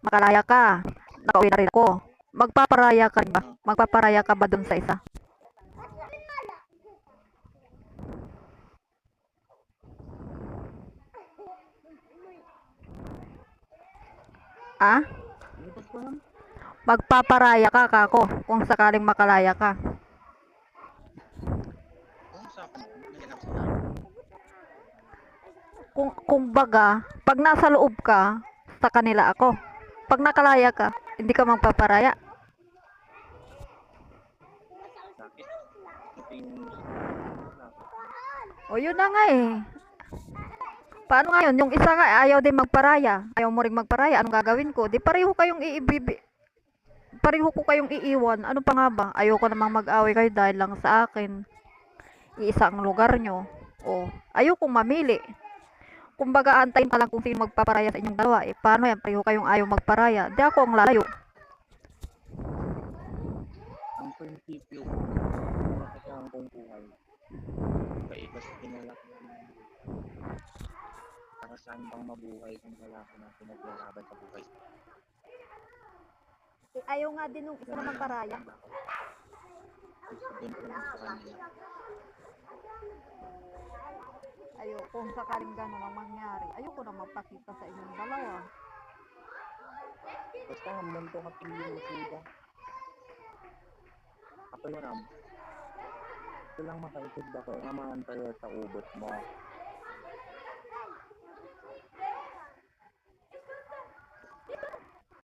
Makalaya ka, nakauwi na rin ako. Magpaparaya ka rin ba? Magpaparaya ka ba dun sa isa? Ah? Magpaparaya ka kako kung sakaling makalaya ka. Kung baga, pag nasa loob ka, sa kanila ako. Pag nakalaya ka, hindi ka magpaparaya. O yun na nga eh. Paano nga yun? Yung isa nga ayaw din magparaya. Ayaw mo ring magparaya. Anong gagawin ko? Di pareho kayong pareho ko kayong iiwan. Ano pa nga ba? Ayoko namang mag-away kayo dahil lang sa akin. Iisa ang lugar nyo. O, ayokong mamili. Kumbaga, antayin pa lang kung sino magpaparaya sa inyong dalawa. Eh, paano yan? Pareho kayong ayaw magparaya. Di ako ang lalayo. Ang prinsipyo, nakasama kong buhay. Kaiba sa pinalak para saan bang mabuhay kung wala ka na pinaglalaban sa buhay. Ayaw nga din nung isa na magparaya. Gusto din ko lang sa kanila. Ayoko, kung sakaling gano'n ang mangyari, ayoko na magpakita sa inyong dalawa. Basta munto ka pili sila. Ako lang ram. Ito lang makaisip ako, amahan tayo sa ubot mo.